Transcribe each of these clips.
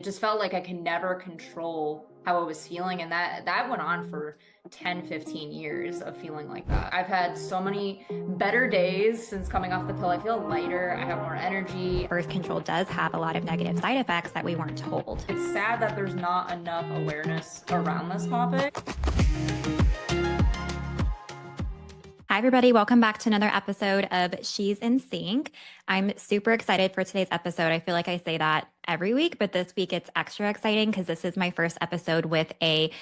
It just felt like I could never control how I was feeling. And that went on for 10, 15 years of feeling like that. I've had so many better days since coming off the pill. I feel lighter. I have more energy. Birth control does have a lot of negative side effects that we weren't told. It's sad that there's not enough awareness around this topic. Hi, everybody. Welcome back to another episode of She's in Sync. I'm super excited for today's episode. I feel like I say that every week, but this week it's extra exciting because this is my first episode with a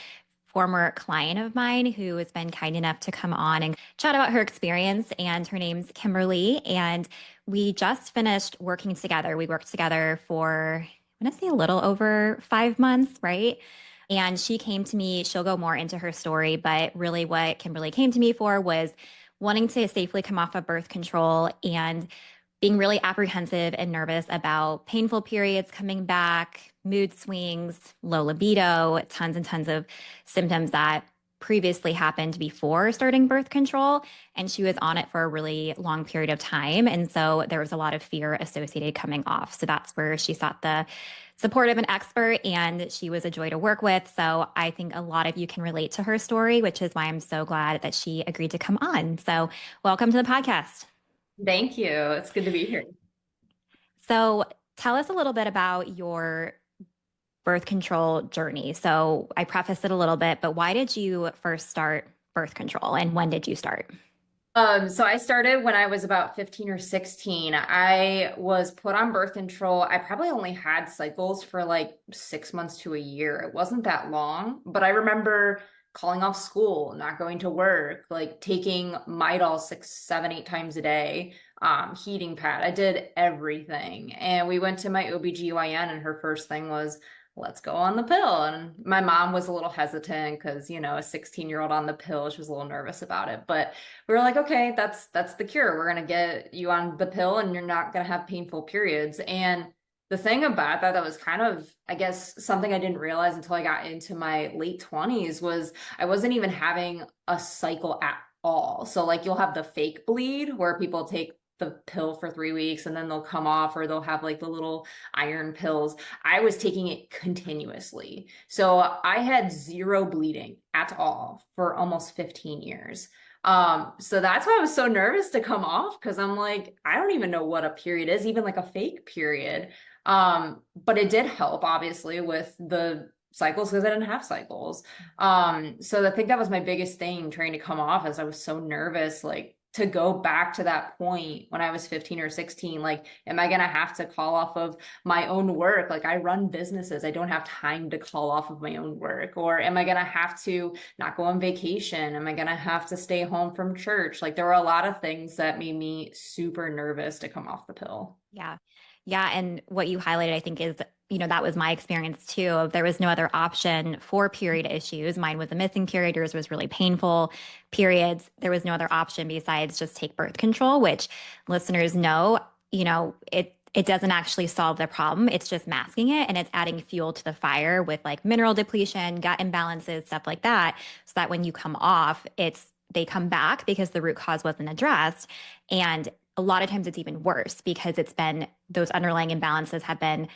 former client of mine who has been kind enough to come on and chat about her experience. And her name's Kimberly. And we just finished working together. We worked together for, I want to say, a little over 5 months, right? And she came to me, she'll go more into her story, but really what Kimberly came to me for was wanting to safely come off of birth control and being really apprehensive and nervous about painful periods coming back, mood swings, low libido, tons and tons of symptoms that previously happened before starting birth control. And she was on it for a really long period of time. And so there was a lot of fear associated coming off. So that's where she sought the support of an expert, and she was a joy to work with. So I think a lot of you can relate to her story, which is why I'm so glad that she agreed to come on. So welcome to the podcast. Thank you. It's good to be here. So tell us a little bit about your birth control journey. So I prefaced it a little bit, but why did you first start birth control and when did you start? So I started when I was about 15 or 16. I was put on birth control. I probably only had cycles for like 6 months to a year. It wasn't that long, but I remember calling off school, not going to work, like taking Midol 6, 7, 8 times a day, heating pad. I did everything. And we went to my OBGYN, and her first thing was, let's go on the pill. And my mom was a little hesitant because, a 16-year-old on the pill, she was a little nervous about it. But we were like, okay, that's the cure. We're going to get you on the pill and you're not going to have painful periods. And the thing about that was kind of, I guess, something I didn't realize until I got into my late 20s was I wasn't even having a cycle at all. So like you'll have the fake bleed where people take the pill for 3 weeks and then they'll come off, or they'll have like the little iron pills. I was taking it continuously. So I had zero bleeding at all for almost 15 years. So that's why I was so nervous to come off, because I'm like, I don't even know what a period is, even like a fake period. But it did help, obviously, with the cycles because I didn't have cycles. So I think that was my biggest thing trying to come off, as I was so nervous, like to go back to that point when I was 15 or 16, like, am I going to have to call off of my own work? Like I run businesses. I don't have time to call off of my own work. Or am I going to have to not go on vacation? Am I going to have to stay home from church? Like there were a lot of things that made me super nervous to come off the pill. Yeah. Yeah. And what you highlighted, I think, is, that was my experience too. There was no other option for period issues. Mine was a missing period. Yours was really painful periods. There was no other option besides just take birth control, which listeners know, it doesn't actually solve the problem. It's just masking it, and it's adding fuel to the fire with like mineral depletion, gut imbalances, stuff like that. So that when you come off, they come back because the root cause wasn't addressed. And a lot of times it's even worse because those underlying imbalances have been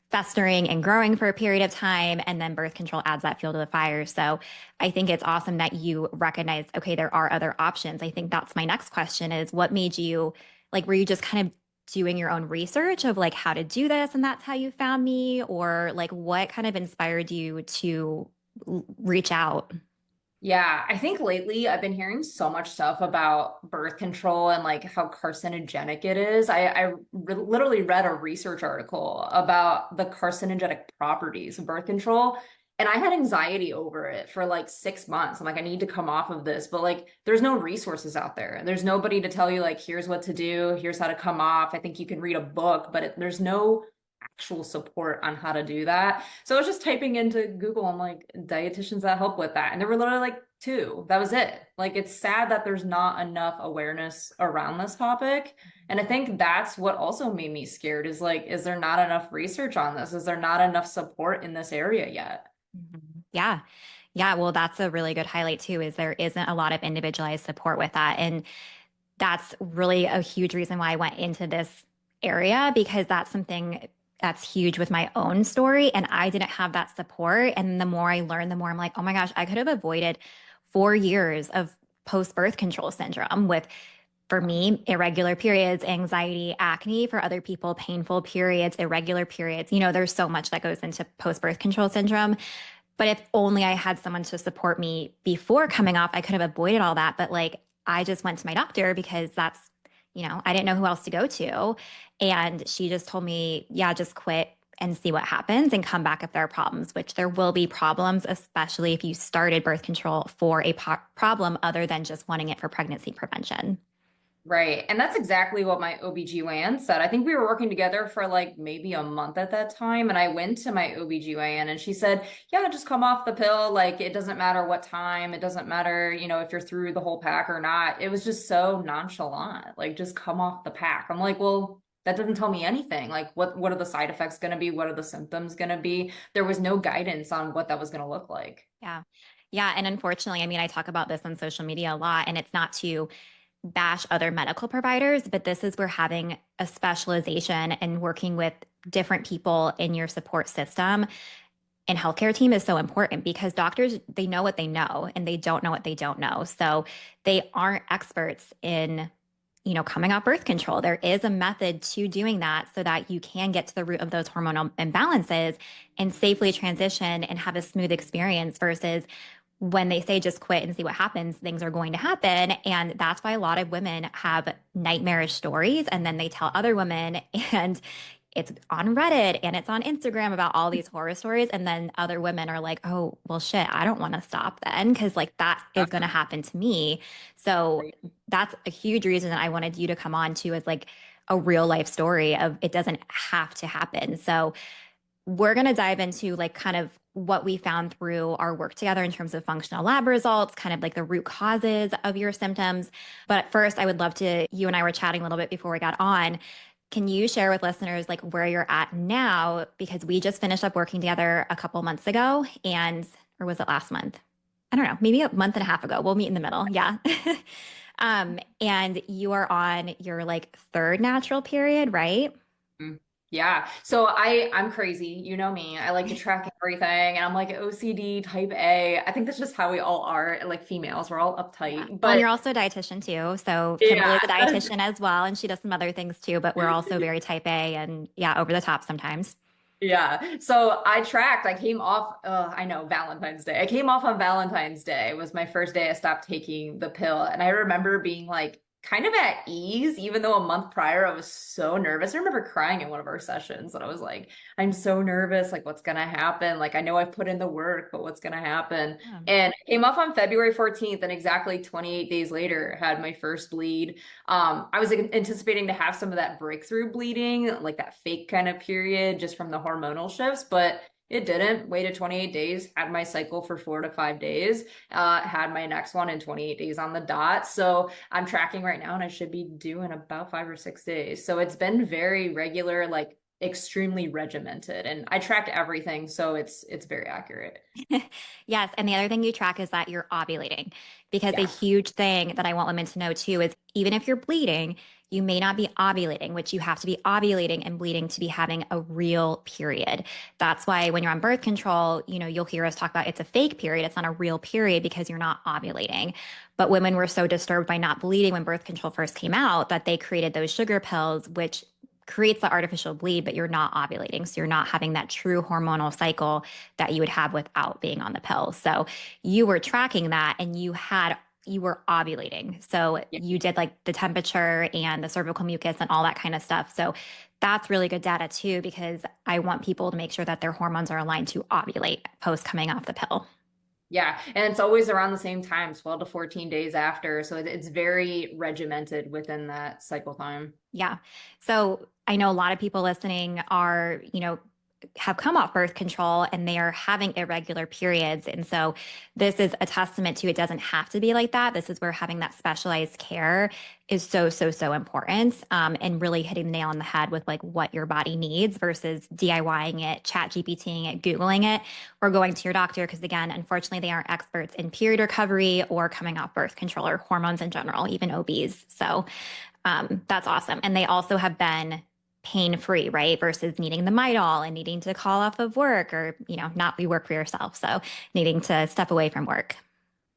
festering and growing for a period of time. And then birth control adds that fuel to the fire. So I think it's awesome that you recognize, okay, there are other options. I think that's my next question is, what made you, like, were you just kind of doing your own research of like how to do this and that's how you found me? Or like what kind of inspired you to reach out? Yeah, I think lately I've been hearing so much stuff about birth control and like how carcinogenic it is. Literally read a research article about the carcinogenic properties of birth control, and I had anxiety over it for like 6 months. I'm like, I need to come off of this, but like, there's no resources out there. There's nobody to tell you like, here's what to do, here's how to come off. I think you can read a book, but there's no actual support on how to do that. So I was just typing into Google, I'm like, dietitians that help with that. And there were literally like two. That was it. Like, it's sad that there's not enough awareness around this topic. And I think that's what also made me scared is like, is there not enough research on this? Is there not enough support in this area yet? Mhm. Yeah. Yeah. Well, that's a really good highlight too, is there isn't a lot of individualized support with that. And that's really a huge reason why I went into this area, because that's something that's huge with my own story. And I didn't have that support. And the more I learn, the more I'm like, oh my gosh, I could have avoided 4 years of post birth control syndrome with, for me, irregular periods, anxiety, acne, for other people, painful periods, irregular periods. There's so much that goes into post birth control syndrome. But if only I had someone to support me before coming off, I could have avoided all that. But like, I just went to my doctor because I didn't know who else to go to. And she just told me, yeah, just quit and see what happens and come back if there are problems, which there will be problems, especially if you started birth control for a problem other than just wanting it for pregnancy prevention. Right. And that's exactly what my OBGYN said. I think we were working together for like maybe a month at that time. And I went to my OBGYN and she said, yeah, just come off the pill. Like it doesn't matter what time. It doesn't matter, if you're through the whole pack or not. It was just so nonchalant. Like just come off the pack. I'm like, well, that doesn't tell me anything. Like what are the side effects going to be? What are the symptoms going to be? There was no guidance on what that was going to look like. Yeah. Yeah. And unfortunately, I mean, I talk about this on social media a lot, and it's not to bash other medical providers, but this is where having a specialization and working with different people in your support system and healthcare team is so important, because doctors, they know what they know and they don't know what they don't know. So they aren't experts in coming off birth control. There is a method to doing that so that you can get to the root of those hormonal imbalances and safely transition and have a smooth experience versus when they say just quit and see what happens, things are going to happen. And that's why a lot of women have nightmarish stories and then they tell other women, and it's on Reddit and it's on Instagram about all these horror stories. And then other women are like, oh, well, shit, I don't want to stop then because like that is going to happen to me. So that's a huge reason that I wanted you to come on to, as like a real life story of it doesn't have to happen. So we're going to dive into like kind of what we found through our work together in terms of functional lab results, kind of like the root causes of your symptoms. But first, I would love to, you and I were chatting a little bit before we got on. Can you share with listeners like where you're at now? Because we just finished up working together a couple months ago, or was it last month? I don't know, maybe a month and a half ago. We'll meet in the middle. Yeah. And you are on your like third natural period, right? Mm. Yeah. So I'm crazy. You know me. I like to track everything and I'm like OCD type A. I think that's just how we all are, like females. We're all Yeah. uptight. Well, and But you're also a dietitian too. So yeah. Kimberly's a dietitian as well, and she does some other things too, but we're also very type A and yeah, over the top sometimes. Yeah. So I tracked, I came off, I know, Valentine's Day. I came off on Valentine's Day. It was my first day I stopped taking the pill. And I remember being like kind of at ease, even though a month prior I was so nervous. I remember crying in one of our sessions and I was like, I'm so nervous. Like, what's going to happen? Like, I know I've put in the work, but what's going to happen? Yeah. And I came off on February 14th and exactly 28 days later had my first bleed. I was anticipating to have some of that breakthrough bleeding, like that fake kind of period just from the hormonal shifts, but it didn't. Waited 28 days, had my cycle for 4 to 5 days, had my next one in 28 days on the dot. So I'm tracking right now and I should be due in about 5 or 6 days. So it's been very regular, like extremely regimented. And I tracked everything. So it's very accurate. Yes. And the other thing you track is that you're ovulating, because a Yeah. huge thing that I want women to know too is even if you're bleeding, you may not be ovulating, which you have to be ovulating and bleeding to be having a real period. That's why when you're on birth control, you'll hear us talk about it's a fake period. It's not a real period because you're not ovulating. But women were so disturbed by not bleeding when birth control first came out that they created those sugar pills, which creates the artificial bleed, but you're not ovulating. So you're not having that true hormonal cycle that you would have without being on the pill. So you were tracking that and you were ovulating. So Yeah. you did like the temperature and the cervical mucus and all that kind of stuff. So that's really good data too, because I want people to make sure that their hormones are aligned to ovulate post coming off the pill. Yeah, and it's always around the same time, 12 to 14 days after. So it's very regimented within that cycle time. Yeah. So I know a lot of people listening are, have come off birth control and they are having irregular periods. And so this is a testament to it doesn't have to be like that. This is where having that specialized care is so, so, so important, and really hitting the nail on the head with like what your body needs versus DIYing it, chat GPTing it, Googling it, or going to your doctor. Because again, unfortunately, they aren't experts in period recovery or coming off birth control or hormones in general, even OBs. So that's awesome. And they also have been pain-free, right? Versus needing the Midol and needing to call off of work or, not you work for yourself. So needing to step away from work.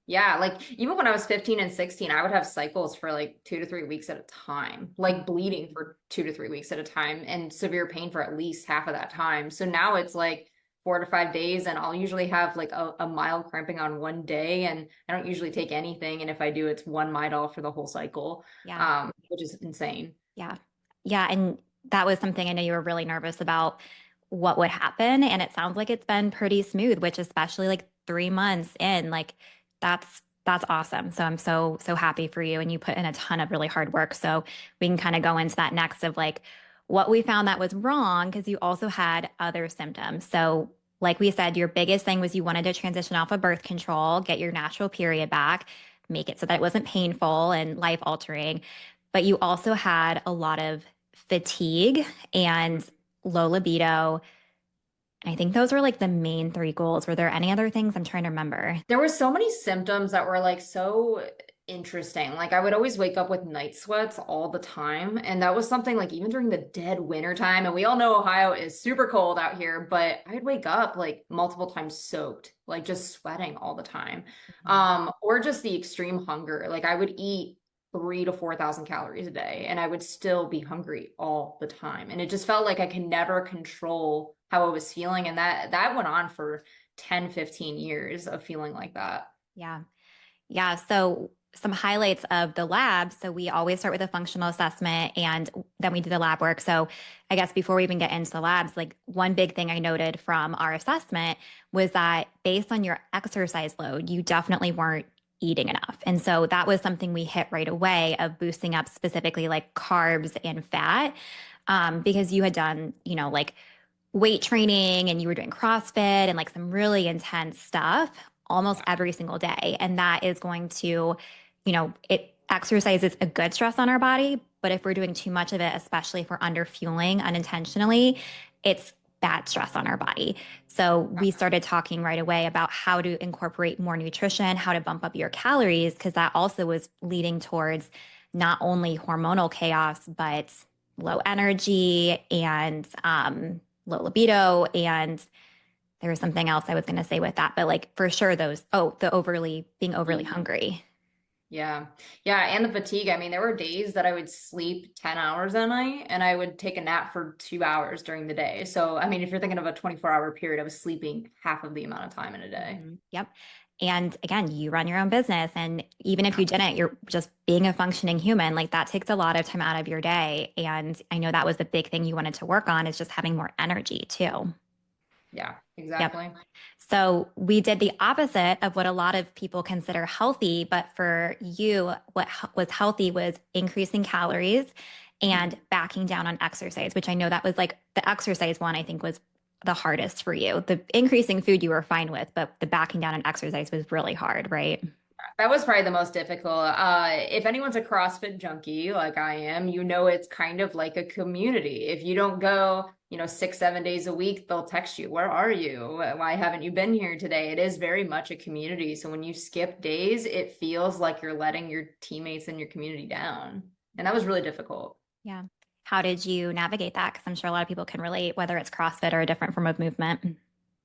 Yeah, like even when I was 15 and 16, I would have cycles for like 2 to 3 weeks at a time, like bleeding for 2 to 3 weeks at a time and severe pain for at least half of that time. So now it's like 4 to 5 days, and I'll usually have like a mild cramping on one day, and I don't usually take anything. And if I do, it's one Midol for the whole cycle, Yeah. which is insane. Yeah. Yeah. And that was something I know you were really nervous about what would happen. And it sounds like it's been pretty smooth, which especially like 3 months in, like that's awesome. So I'm so happy for you. And you put in a ton of really hard work. So we can kind of go into that next of like what we found that was wrong, because you also had other symptoms. So like we said, your biggest thing was you wanted to transition off of birth control, get your natural period back, make it so that it wasn't painful and life altering. But you also had a lot of fatigue and low libido. I think those were like the main three goals. Were there any other things? I'm trying to remember. There were so many symptoms that were like so interesting. Like I would always wake up with night sweats all the time. And that was something like even during the dead winter time. And we all know Ohio is super cold out here, but I'd wake up like multiple times soaked, like just sweating all the time. Mhm. Or just the extreme hunger. Like I would eat 3 to 4,000 calories a day and I would still be hungry all the time. And it just felt like I could never control how I was feeling. And that went on for 10, 15 years of feeling like that. Yeah. Yeah. So some highlights of the lab. So we always start with a functional assessment and then we do the lab work. So I guess before we even get into the labs, like one big thing I noted from our assessment was that based on your exercise load, you definitely weren't eating enough. And so that was something we hit right away of boosting up specifically like carbs and fat, because you had done, like weight training and you were doing CrossFit and like some really intense stuff almost Yeah. every single day. And that is going to, it exercise is a good stress on our body. But if we're doing too much of it, especially if we're under fueling unintentionally, it's bad stress on our body. So we started talking right away about how to incorporate more nutrition, how to bump up your calories, because that also was leading towards not only hormonal chaos, but low energy and low libido. And there was something else I was going to say with that, but like for sure, the being overly Fatigue. hungry. Yeah. Yeah. And the fatigue. I mean, there were days that I would sleep 10 hours a night and I would take a nap for 2 hours during the day. So, I mean, if you're thinking of a 24-hour period, I was sleeping half of the amount of time in a day. Yep. And again, you run your own business. And even if you didn't, you're just being a functioning human. Like that takes a lot of time out of your day. And I know that was the big thing you wanted to work on is just having more energy too. Yeah, Yep. exactly. So we did the opposite of what a lot of people consider healthy, but for you, what was healthy was increasing calories and backing down on exercise, which I know that was like the exercise one, I think was the hardest for you. The increasing food you were fine with, but the backing down on exercise was really hard, right? That was probably the most difficult. If anyone's a CrossFit junkie like I am, you know it's kind of like a community. If you don't go, 6, 7 days a week, they'll text you, "Where are you? Why haven't you been here today?" It is very much a community. So when you skip days, it feels like you're letting your teammates and your community down. And that was really difficult. Yeah. How did you navigate that? Because I'm sure a lot of people can relate, whether it's CrossFit or a different form of movement.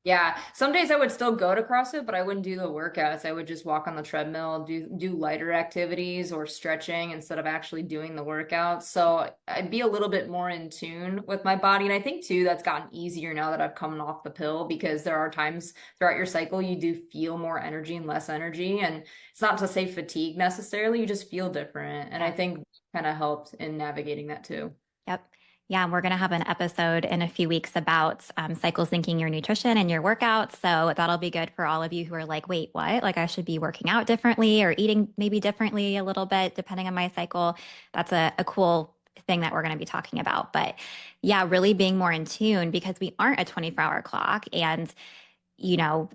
Yeah, some days I would still go to CrossFit, but I wouldn't do the workouts. I would just walk on the treadmill, do lighter activities or stretching instead of actually doing the workouts. So I'd be a little bit more in tune with my body. And I think too, that's gotten easier now that I've come off the pill because there are times throughout your cycle you do feel more energy and less energy. And it's not to say fatigue necessarily, you just feel different. And I Yeah. think kind of helped in navigating that too. Yep. Yeah, and we're going to have an episode in a few weeks about cycle syncing your nutrition and your workouts. So that'll be good for all of you who are like, wait, what? Like I should be working out differently or eating maybe differently a little bit depending on my cycle. That's a cool thing that we're going to be talking about. But yeah, really being more in tune because we aren't a 24-hour clock. And,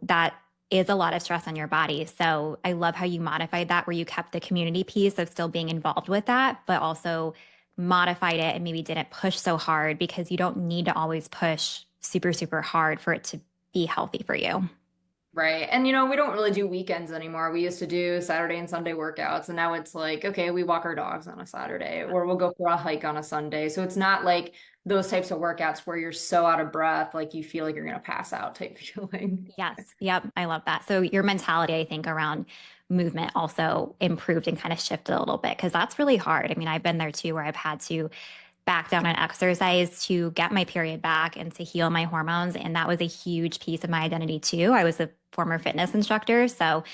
that is a lot of stress on your body. So I love how you modified that, where you kept the community piece of still being involved with that, but also modified it and maybe didn't push so hard because you don't need to always push super, super hard for it to be healthy for you. Right. And we don't really do weekends anymore. We used to do Saturday and Sunday workouts, and now it's like, okay, we walk our dogs on a Saturday or we'll go for a hike on a Sunday. So it's not like those types of workouts where you're so out of breath, like you feel like you're gonna pass out type feeling. Yes. Yep. I love that. So your mentality, I think, around movement also improved and kind of shifted a little bit because that's really hard. I mean, I've been there too, where I've had to back down on exercise to get my period back and to heal my hormones. And that was a huge piece of my identity too. I was a former fitness instructor. So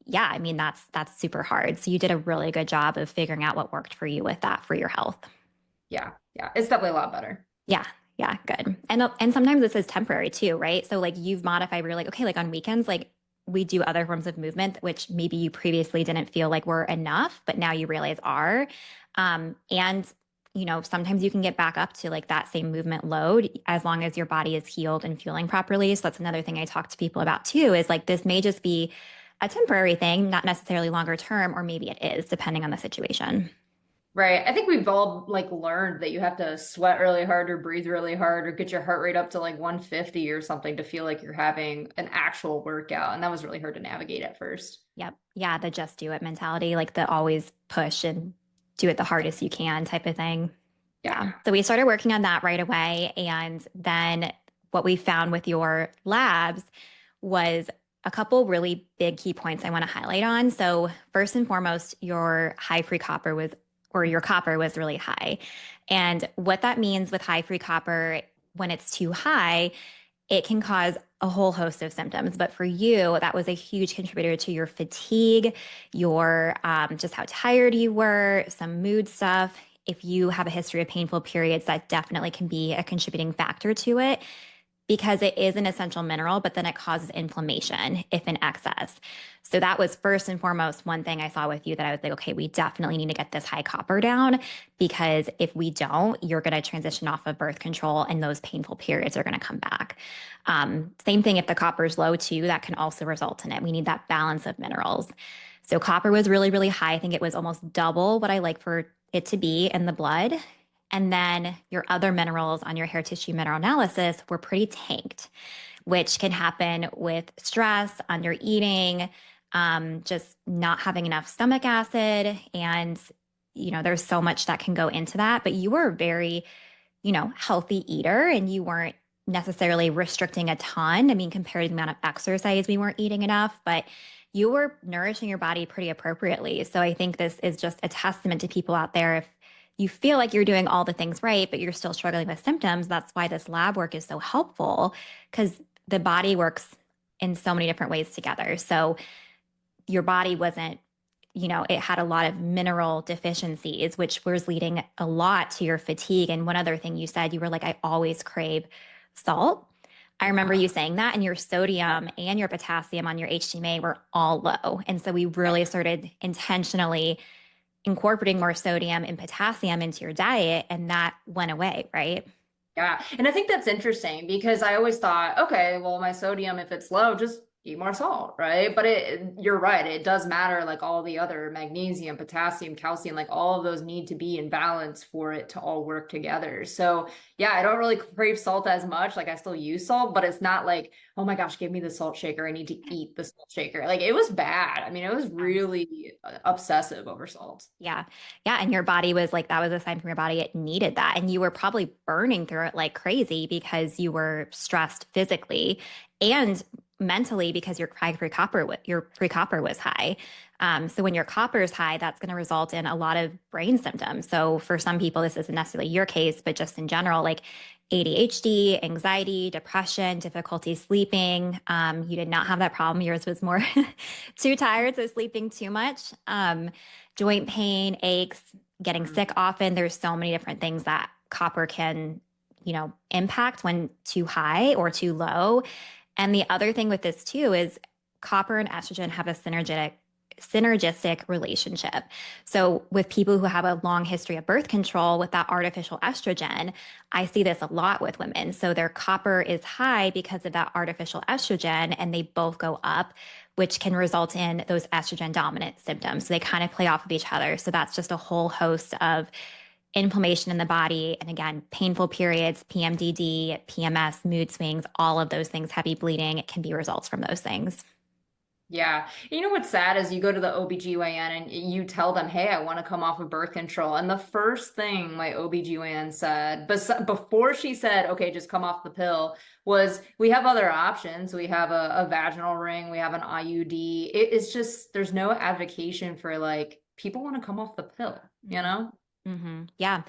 yeah, I mean, that's super hard. So you did a really good job of figuring out what worked for you with that for your health. Yeah, yeah, it's definitely a lot better. Yeah. Yeah, good. And sometimes this is temporary too, right? So like you've modified where you're like, okay, like on weekends, like we do other forms of movement, which maybe you previously didn't feel like were enough, but now you realize are. And sometimes you can get back up to like that same movement load as long as your body is healed and fueling properly. So that's another thing I talk to people about too, is like this may just be a temporary thing, not necessarily longer term, or maybe it is, depending on the situation. Right. I think we've all like learned that you have to sweat really hard or breathe really hard or get your heart rate up to like 150 or something to feel like you're having an actual workout. And that was really hard to navigate at first. Yep. Yeah, the just do it mentality, like the always push and do it the hardest you can type of thing. Yeah. Yeah. So we started working on that right away. And then what we found with your labs was a couple really big key points I want to highlight on. So, first and foremost, your high free copper was, or your copper was really high. And what that means with high free copper, when it's too high, it can cause a whole host of symptoms. But for you, that was a huge contributor to your fatigue, your just how tired you were, some mood stuff. If you have a history of painful periods, that definitely can be a contributing factor to it because it is an essential mineral, but then it causes inflammation if in excess. So that was first and foremost one thing I saw with you that I was like, okay, we definitely need to get this high copper down because if we don't, you're going to transition off of birth control and those painful periods are going to come back. Same thing if the copper is low too, that can also result in it. We need that balance of minerals. So copper was really, really high. I think it was almost double what I like for it to be in the blood. And then your other minerals on your hair tissue mineral analysis were pretty tanked, which can happen with stress, under eating, just not having enough stomach acid. And, there's so much that can go into that. But you were a very, healthy eater and you weren't necessarily restricting a ton. I mean, compared to the amount of exercise, we weren't eating enough, but you were nourishing your body pretty appropriately. So I think this is just a testament to people out there. If you feel like you're doing all the things right, but you're still struggling with symptoms, that's why this lab work is so helpful because the body works in so many different ways together. So your body wasn't, it had a lot of mineral deficiencies, which was leading a lot to your fatigue. And one other thing you said, you were like, I always crave salt. I remember Yeah. you saying that, and your sodium and your potassium on your HTMA were all low. And so we really started intentionally incorporating more sodium and potassium into your diet, and that went away, right? Yeah. And I think that's interesting because I always thought, okay, well, my sodium, if it's low, just eat more salt, right? But you're right. It does matter, like all the other magnesium, potassium, calcium, like all of those need to be in balance for it to all work together. So yeah, I don't really crave salt as much. Like I still use salt, but it's not like, oh my gosh, give me the salt shaker. I need to eat the salt shaker. Like it was bad. I mean, it was really obsessive over salt. Yeah. Yeah. And your body was like, that was a sign from your body. It needed that. And you were probably burning through it like crazy because you were stressed physically and mentally because your free copper was high. So when your copper is high, that's going to result in a lot of brain symptoms. So for some people, this isn't necessarily your case, but just in general, like ADHD, anxiety, depression, difficulty sleeping. You did not have that problem. Yours was more too tired, so sleeping too much. Joint pain, aches, getting Mm. sick often. There's so many different things that copper can, impact when too high or too low. And the other thing with this too is copper and estrogen have a synergistic relationship. So with people who have a long history of birth control with that artificial estrogen, I see this a lot with women. So their copper is high because of that artificial estrogen and they both go up, which can result in those estrogen dominant symptoms. So they kind of play off of each other. So that's just a whole host of inflammation in the body. And again, painful periods, PMDD, PMS, mood swings, all of those things, heavy bleeding, it can be results from those things. Yeah. You know what's sad is you go to the OBGYN and you tell them, hey, I want to come off of birth control. And the first thing my OBGYN said, before she said, okay, just come off the pill, was we have other options. We have a vaginal ring, we have an IUD. It's just, there's no advocacy for like, people want to come off the pill, you know? Yeah.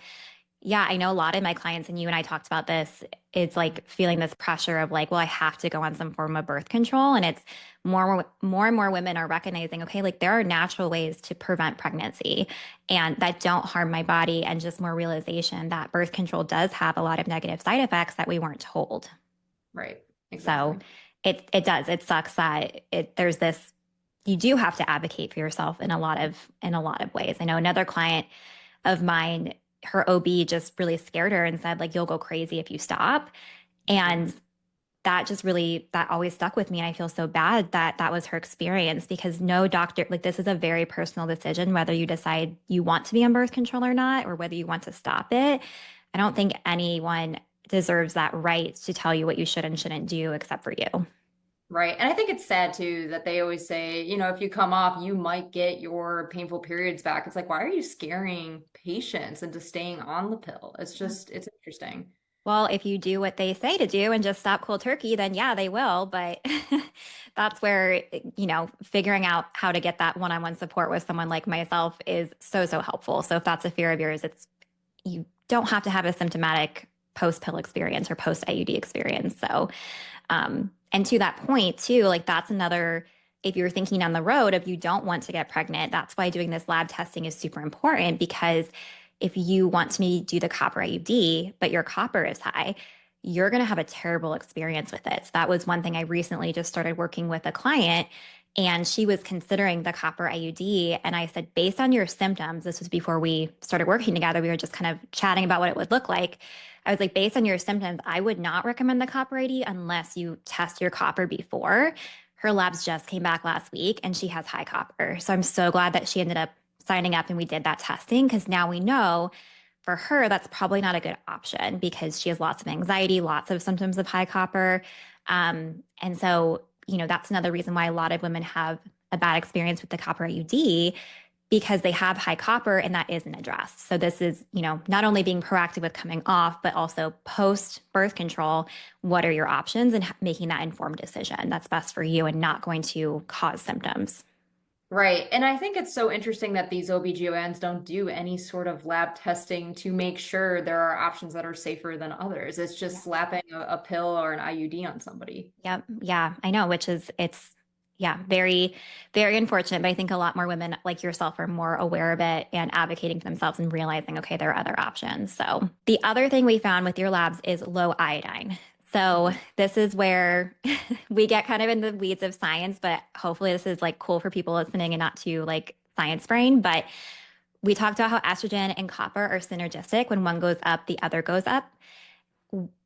Yeah, I know a lot of my clients, and you and I talked about this. It's like feeling this pressure of like, well, I have to go on some form of birth control. And it's more and more women are recognizing, okay, like there are natural ways to prevent pregnancy and that don't harm my body, and just more realization that birth control does have a lot of negative side effects that we weren't told. Right. So Exactly. it does. It sucks that there's this, you do have to advocate for yourself in a lot of ways. I know another client of mine, her OB just really scared her and said, like, you'll go crazy if you stop. Yeah. And that just really, that always stuck with me. And I feel so bad that that was her experience, because no doctor, like, this is a very personal decision, whether you decide you want to be on birth control or not, or whether you want to stop it. I don't think anyone deserves that right to tell you what you should and shouldn't do except for you. Right. And I think it's sad too that they always say, if you come off, you might get your painful periods back. It's like, why are you scaring patients into staying on the pill? It's just, it's interesting. Well, if you do what they say to do and just stop cold turkey, then yeah, they will. But that's where, figuring out how to get that one-on-one support with someone like myself is so, so helpful. So if that's a fear of yours, you don't have to have a symptomatic post-pill experience or post-IUD experience. So, and to that point too, like that's another, if you're thinking on the road of you don't want to get pregnant, that's why doing this lab testing is super important, because if you want to maybe do the copper IUD, but your copper is high, you're going to have a terrible experience with it. So that was one thing I recently just started working with a client, and she was considering the copper IUD. And I said, based on your symptoms, this was before we started working together, we were just kind of chatting about what it would look like. I was like, based on your symptoms, I would not recommend the copper IUD unless you test your copper before. Her labs just came back last week and she has high copper. So I'm so glad that she ended up signing up and we did that testing, because now we know for her that's probably not a good option because she has lots of anxiety, lots of symptoms of high copper. And so, that's another reason why a lot of women have a bad experience with the copper IUD, because they have high copper and that isn't addressed. So this is, not only being proactive with coming off, but also post birth control. What are your options, and making that informed decision that's best for you and not going to cause symptoms. Right. And I think it's so interesting that these OBGYNs don't do any sort of lab testing to make sure there are options that are safer than others. It's just slapping a pill or an IUD on somebody. Yep. Yeah, I know, yeah, very, very unfortunate. But I think a lot more women like yourself are more aware of it and advocating for themselves and realizing, okay, there are other options. So the other thing we found with your labs is low iodine. So this is where we get kind of in the weeds of science, but hopefully this is like cool for people listening and not too like science brain. But we talked about how estrogen and copper are synergistic. When one goes up, the other goes up.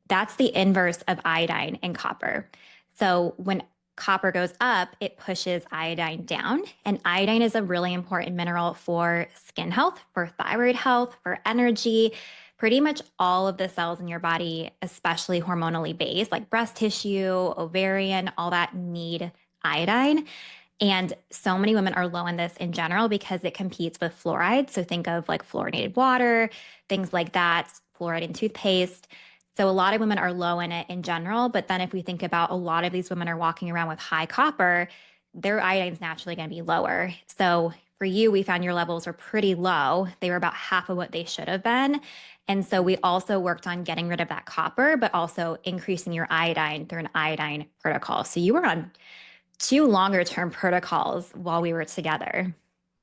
That's the inverse of iodine and copper. So when copper goes up, it pushes iodine down. And iodine is a really important mineral for skin health, for thyroid health, for energy. Pretty much all of the cells in your body, especially hormonally based, like breast tissue, ovarian, all that need iodine. And so many women are low in this in general because it competes with fluoride. So think of like fluorinated water, things like that, fluoride in toothpaste. So a lot of women are low in it in general. But then if we think about a lot of these women are walking around with high copper, their iodine is naturally going to be lower. So for you, we found your levels were pretty low. They were about half of what they should have been. And so we also worked on getting rid of that copper, but also increasing your iodine through an iodine protocol. So you were on two longer term protocols while we were together.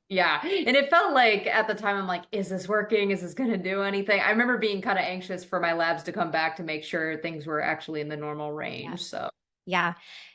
Yeah. And it felt like at the time, I'm like, is this working? Is this going to do anything? I remember being kind of anxious for my labs to come back to make sure things were actually in the normal Yes. range. So, Yeah.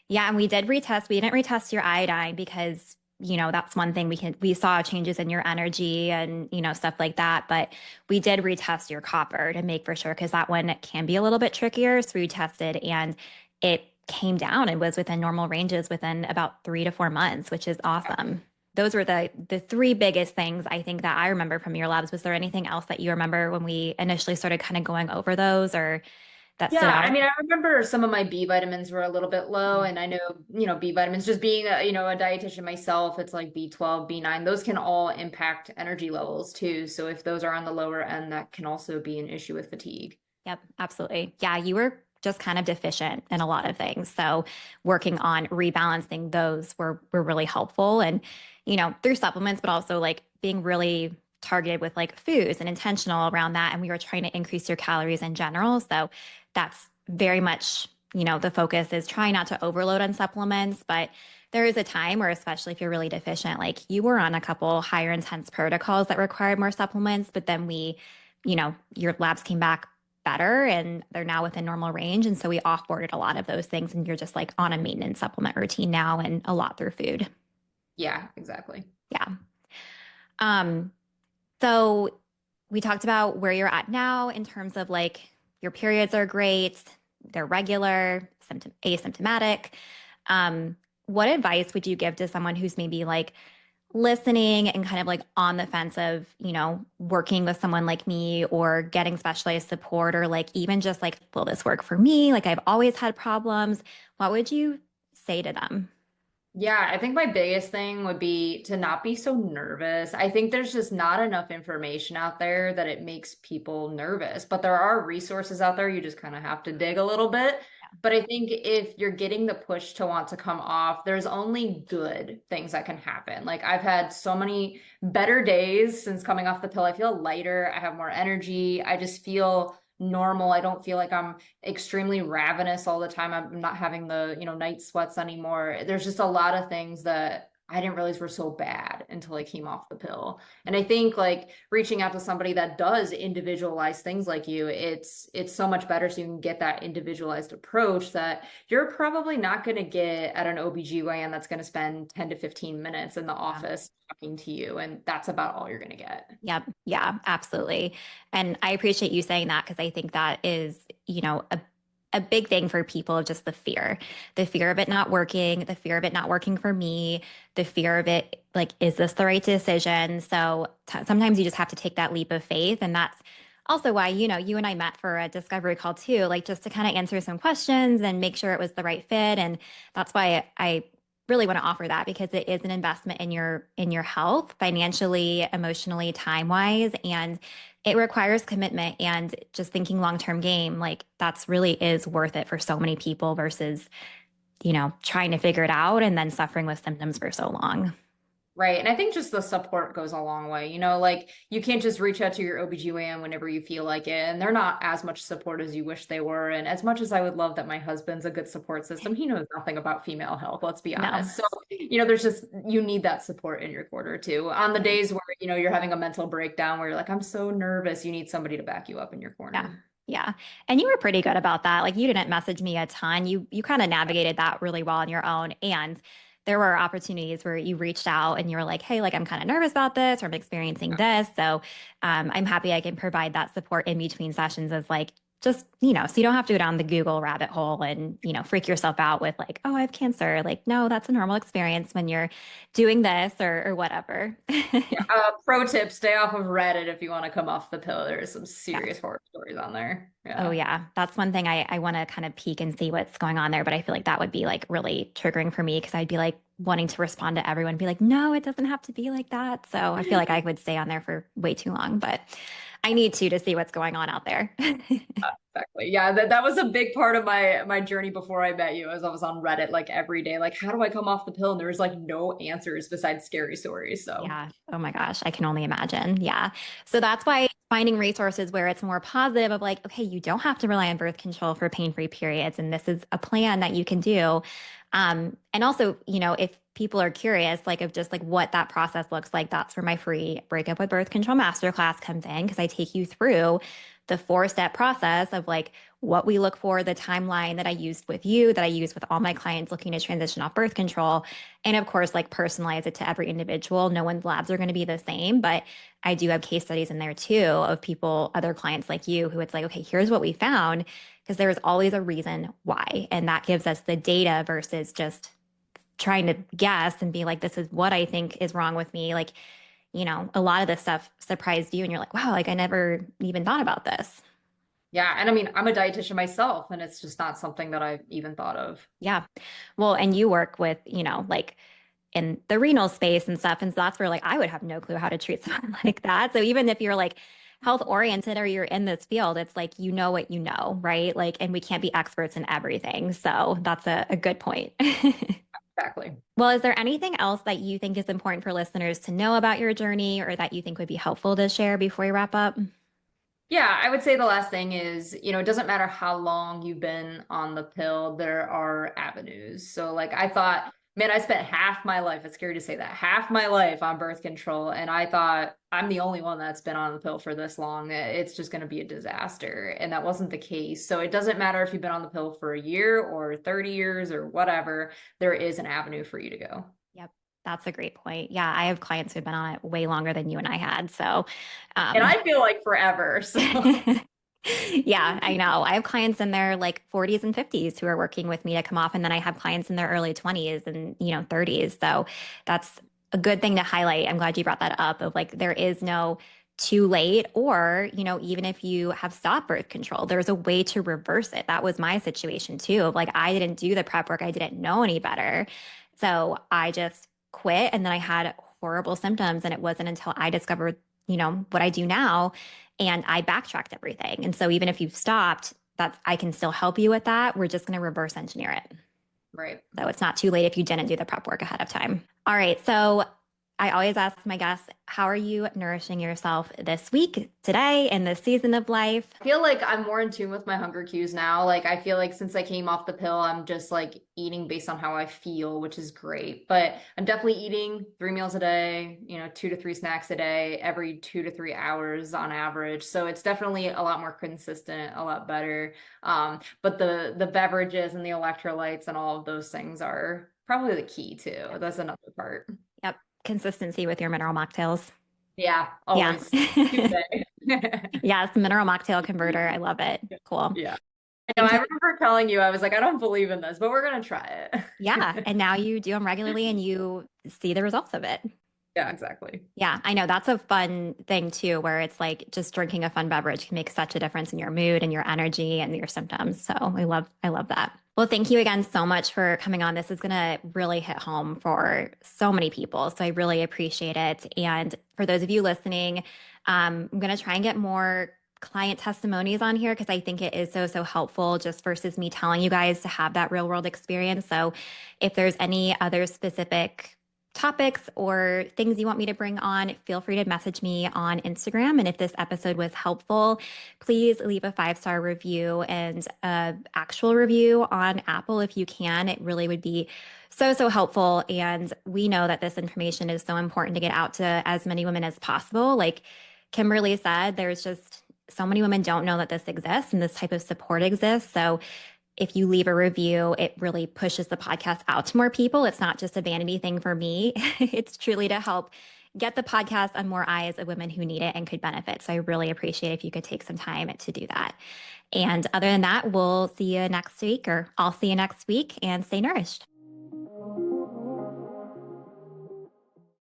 Yeah. And we did retest. We didn't retest your iodine because, that's one thing we saw changes in your energy and, stuff like that. But we did retest your copper to make for sure, because that one can be a little bit trickier. So we tested and it came down and was within normal ranges within about 3 to 4 months, which is awesome. Those were the three biggest things I think that I remember from your labs. Was there anything else that you remember when we initially started kind of going over those, or that stood Yeah, I out? mean, I remember some of my B vitamins were a little bit low, Mhm. and I know, B vitamins, just being a dietitian myself, it's like B12, B9, those can all impact energy levels too. So if those are on the lower end, that can also be an issue with fatigue. Yep, absolutely. Yeah, you were just kind of deficient in a lot of things. So working on rebalancing those were really helpful and through supplements, but also like being really targeted with like foods and intentional around that. And we were trying to increase your calories in general. So that's very much, the focus is trying not to overload on supplements, but there is a time where, especially if you're really deficient, like you were on a couple higher intense protocols that required more supplements, but then your labs came back better and they're now within normal range. And so we offboarded a lot of those things and you're just like on a maintenance supplement routine now and a lot through food. Yeah, exactly. Yeah. Um, so we talked about where you're at now in terms of like your periods are great, they're regular, asymptomatic. Um, what advice would you give to someone who's maybe like listening and kind of like on the fence of, working with someone like me or getting specialized support or like even just like, will this work for me? Like I've always had problems. What would you say to them? Yeah, I think my biggest thing would be to not be so nervous. I think there's just not enough information out there that it makes people nervous, but there are resources out there. You just kind of have to dig a little bit. But I think if you're getting the push to want to come off, there's only good things that can happen. Like I've had so many better days since coming off the pill. I feel lighter, I have more energy, I just feel normal. I don't feel like I'm extremely ravenous all the time. I'm not having the, night sweats anymore. There's just a lot of things that I didn't realize were so bad until I came off the pill. And I think like reaching out to somebody that does individualize things like you, it's so much better so you can get that individualized approach that you're probably not going to get at an OBGYN that's going to spend 10 to 15 minutes in the Yeah. office talking to you and that's about all you're going to get. Yep. Yeah, absolutely. And I appreciate you saying that because I think that is, a big thing for people of just the fear of it not working, the fear of it not working for me, the fear of it, like, is this the right decision? So sometimes you just have to take that leap of faith. And that's also why, you and I met for a discovery call too, like just to kind of answer some questions and make sure it was the right fit. And that's why I really want to offer that because it is an investment in your health financially, emotionally, time wise, and it requires commitment and just thinking long term game. Like that's really is worth it for so many people versus trying to figure it out and then suffering with symptoms for so long. Right. And I think just the support goes a long way. Like you can't just reach out to your OBGYN whenever you feel like it. And they're not as much support as you wish they were. And as much as I would love that my husband's a good support system, he knows nothing about female health, let's be No. honest. So, there's just, you need that support in your corner too. On the Yeah. days where, you're having a mental breakdown where you're like, I'm so nervous, you need somebody to back you up in your Yeah. corner. Yeah. And you were pretty good about that. Like you didn't message me a ton. You kind of navigated that really well on your own. And there were opportunities where you reached out and you were like, hey, like I'm kind of nervous about this or I'm experiencing this. So I'm happy I can provide that support in between sessions as like just, so you don't have to go down the Google rabbit hole and, freak yourself out with like, oh, I have cancer. Like, no, that's a normal experience when you're doing this or whatever. Pro tip, stay off of Reddit if you want to come off the pill. There's some Yeah. serious horror stories on there. Oh Yeah. yeah, that's one thing I want to kind of peek and see what's going on there. But I feel like that would be like really triggering for me because I'd be like wanting to respond to everyone, be like, no, it doesn't have to be like that. So I feel like I would stay on there for way too long, but I need to see what's going on out there. Exactly. Yeah, that was a big part of my journey before I met you, as I was on Reddit like every day. Like, how do I come off the pill? And there was like no answers besides scary stories. So Yeah. Oh my gosh. I can only imagine. Yeah. So that's why finding resources where it's more positive of like, okay, you don't have to rely on birth control for pain-free periods. And this is a plan that you can do. And also, if people are curious, like of just like what that process looks like, that's where my free breakup with birth control masterclass comes in because I take you through the 4-step process of like what we look for, the timeline that I used with you, that I use with all my clients looking to transition off birth control. And of course, like personalize it to every individual. No one's labs are going to be the same, but I do have case studies in there too of people, other clients like you, who it's like, okay, here's what we found, because there's always a reason why. And that gives us the data versus just trying to guess and be like, this is what I think is wrong with me. Like, a lot of this stuff surprised you and you're like, wow, like I never even thought about this. Yeah. And I mean, I'm a dietitian myself, and it's just not something that I've even thought of. Yeah. Well, and you work with, like in the renal space and stuff. And so that's where like I would have no clue how to treat someone like that. So even if you're like health oriented or you're in this field, it's like you know what you know, right? Like, and we can't be experts in everything. So that's a good point. Exactly. Well, is there anything else that you think is important for listeners to know about your journey or that you think would be helpful to share before we wrap up? Yeah, I would say the last thing is, it doesn't matter how long you've been on the pill, there are avenues. So, like, I thought, man, I spent half my life, it's scary to say that, half my life on birth control. And I thought, I'm the only one that's been on the pill for this long. It's just going to be a disaster. And that wasn't the case. So, it doesn't matter if you've been on the pill for a year or 30 years or whatever, there is an avenue for you to go. Yep. That's a great point. Yeah, I have clients who've been on it way longer than you and I had. So, And um, I feel like forever. So, yeah, I know. I have clients in their like 40s and 50s who are working with me to come off. And then I have clients in their early 20s and, 30s. So that's a good thing to highlight. I'm glad you brought that up of like there is no too late or, even if you have stopped birth control, there's a way to reverse it. That was my situation too. Of like I didn't do the prep work. I didn't know any better. So I just quit and then I had horrible symptoms. And it wasn't until I discovered, what I do now and I backtracked everything. And so even if you've stopped, that's I can still help you with that. We're just going to reverse engineer it. right. So it's not too late if you didn't do the prep work ahead of time. All right. So I always ask my guests, how are you nourishing yourself this week, today, in this season of life? I feel like I'm more in tune with my hunger cues now. Like I feel like since I came off the pill, I'm just like eating based on how I feel, which is great. But I'm definitely eating 3 meals a day, 2 to 3 snacks a day, every 2 to 3 hours on average. So it's definitely a lot more consistent, a lot better. But the beverages and the electrolytes and all of those things are probably the key too. Yes. That's another part. Yep. Consistency with your mineral mocktails. Yeah, Yeah. always. Tuesday. Yes. Mineral mocktail converter. I love it. Cool. Yeah. I know, And I can remember telling you, I was like, I don't believe in this, but we're gonna try yeah. it. And now you do them regularly and you see the results of it. Yeah, exactly. Yeah, I know that's a fun thing too, where it's like just drinking a fun beverage can make such a difference in your mood and your energy and your symptoms. So I love that. Well, thank you again so much for coming on. This is going to really hit home for so many people. So I really appreciate it. And for those of you listening, I'm going to try and get more client testimonies on here because I think it is so helpful just versus me telling you guys to have that real world experience. So if there's any other specific topics or things you want me to bring on, feel free to message me on Instagram. And if this episode was helpful, please leave a 5-star review and an actual review on Apple if you can. It really would be so helpful. And we know that this information is so important to get out to as many women as possible. Like Kimberly said, there's just so many women don't know that this exists and this type of support exists. So if you leave a review, it really pushes the podcast out to more people. It's not just a vanity thing for me. It's truly to help get the podcast on more eyes of women who need it and could benefit. So I really appreciate if you could take some time to do that. And other than that, we'll see you next week, or I'll see you next week, and stay nourished.